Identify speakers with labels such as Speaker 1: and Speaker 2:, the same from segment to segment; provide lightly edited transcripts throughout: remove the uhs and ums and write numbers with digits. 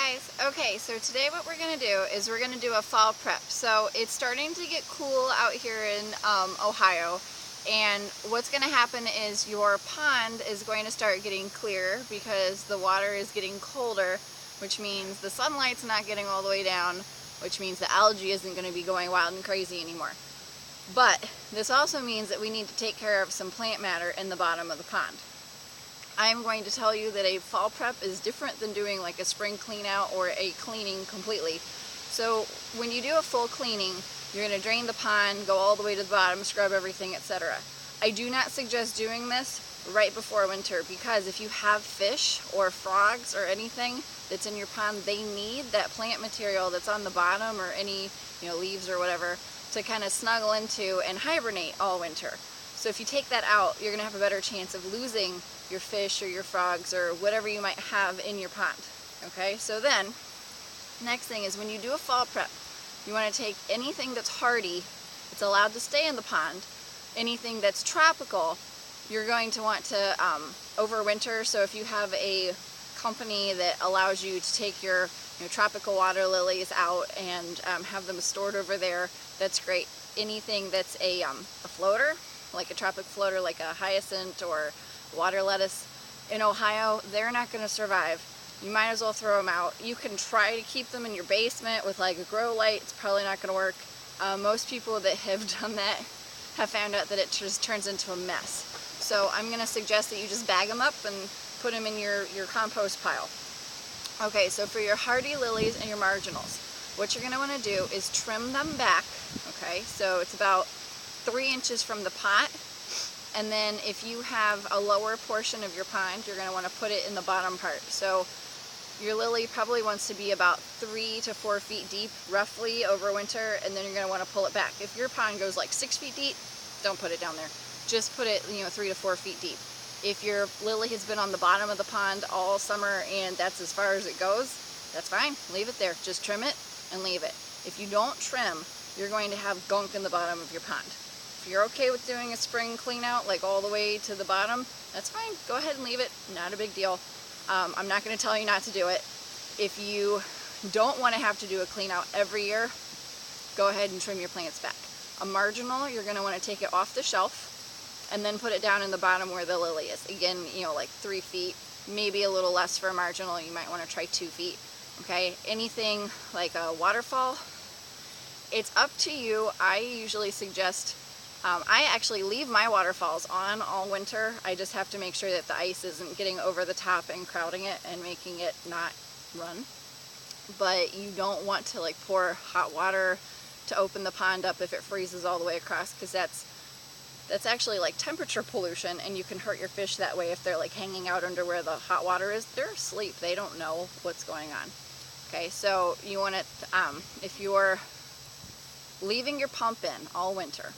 Speaker 1: guys. Okay, so today what we're going to do is we're going to do a fall prep. So it's starting to get cool out here in Ohio, and what's going to happen is your pond is going to start getting clearer because the water is getting colder, which means the sunlight's not getting all the way down, which means the algae isn't going to be going wild and crazy anymore. But this also means that we need to take care of some plant matter in the bottom of the pond. I'm going to tell you that a fall prep is different than doing like a spring clean out or a cleaning completely. So when you do a full cleaning, you're going to drain the pond, go all the way to the bottom, scrub everything, etc. I do not suggest doing this right before winter, because if you have fish or frogs or anything that's in your pond, they need that plant material that's on the bottom or any leaves or whatever to kind of snuggle into and hibernate all winter. So if you take that out, you're going to have a better chance of losing your fish or your frogs or whatever you might have in your pond. Okay, so then next thing is when you do a fall prep, you want to take anything that's hardy, it's allowed to stay in the pond. Anything that's tropical, you're going to want to overwinter. So if you have a company that allows you to take your tropical water lilies out and have them stored over there, that's great. Anything that's a floater, like a tropic floater, like a hyacinth or water lettuce in Ohio, they're not going to survive. You might as well throw them out. You can try to keep them in your basement with like a grow light. It's probably not going to work. Most people that have done that have found out that it just turns into a mess. So I'm going to suggest that you just bag them up and put them in your compost pile. Okay, so for your hardy lilies and your marginals, what you're going to want to do is trim them back. Okay, so it's about 3 inches from the pot, and then if you have a lower portion of your pond, you're going to want to put it in the bottom part. So your lily probably wants to be about 3 to 4 feet deep roughly over winter, and then you're going to want to pull it back. If your pond goes like 6 feet deep, don't put it down there. Just put it 3 to 4 feet deep. If your lily has been on the bottom of the pond all summer and that's as far as it goes, that's fine. Leave it there. Just trim it and leave it. If you don't trim, you're going to have gunk in the bottom of your pond. If you're okay with doing a spring clean out, like all the way to the bottom, that's fine. Go ahead and leave it. Not a big deal. I'm not going to tell you not to do it. If you don't want to have to do a clean out every year, go ahead and trim your plants back. A marginal, you're going to want to take it off the shelf and then put it down in the bottom where the lily is. Again, like 3 feet, maybe a little less for a marginal. You might want to try 2 feet. Okay, anything like a waterfall, it's up to you. I usually suggest, I actually leave my waterfalls on all winter. I just have to make sure that the ice isn't getting over the top and crowding it and making it not run. But you don't want to like pour hot water to open the pond up if it freezes all the way across, because that's actually like temperature pollution, and you can hurt your fish that way if they're like hanging out under where the hot water is. They're asleep. They don't know what's going on. Okay, so you want to, if you're leaving your pump in all winter,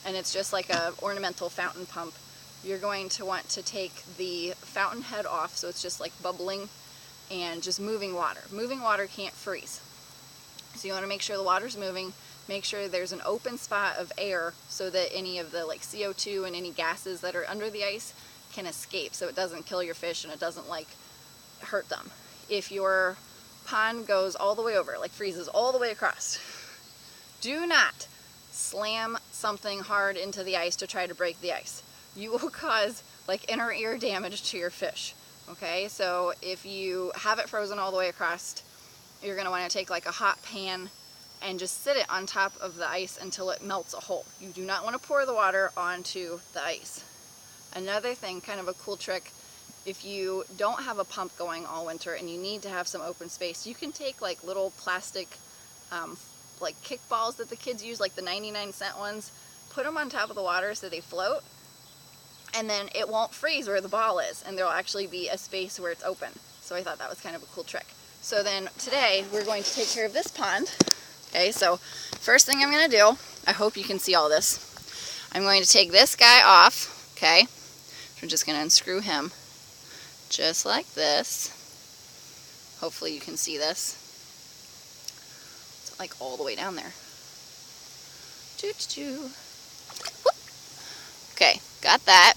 Speaker 1: and it's just like a ornamental fountain pump, you're going to want to take the fountain head off, so it's just like bubbling and just moving water. Moving water can't freeze. So you want to make sure the water's moving, make sure there's an open spot of air so that any of the like CO2 and any gases that are under the ice can escape, so it doesn't kill your fish and it doesn't like hurt them. If your pond goes all the way over, like freezes all the way across, do not slam something hard into the ice to try to break the ice. You will cause like inner ear damage to your fish. Okay, so if you have it frozen all the way across, you're going to want to take like a hot pan and just sit it on top of the ice until it melts a hole. You do not want to pour the water onto the ice. Another thing, kind of a cool trick, if you don't have a pump going all winter and you need to have some open space, you can take like little plastic like kickballs that the kids use, like the 99-cent ones, put them on top of the water so they float, and then it won't freeze where the ball is, and there'll actually be a space where it's open. So I thought that was kind of a cool trick. So then today we're going to take care of this pond. Okay, so first thing I'm going to do, I hope you can see all this, I'm going to take this guy off. Okay, we're just going to unscrew him just like this. Hopefully you can see this. It's like all the way down there. Okay, got that.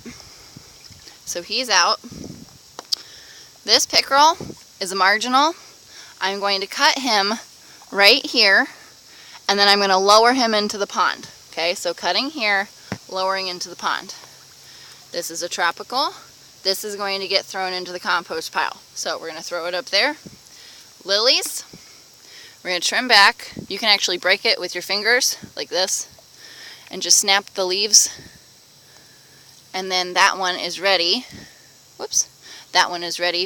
Speaker 1: So he's out. This pickerel is a marginal. I'm going to cut him right here, and then I'm going to lower him into the pond. Okay, so cutting here, lowering into the pond. This is a tropical. This is going to get thrown into the compost pile. So we're going to throw it up there. Lilies, we're going to trim back. You can actually break it with your fingers like this and just snap the leaves. And then that one is ready. Whoops. That one is ready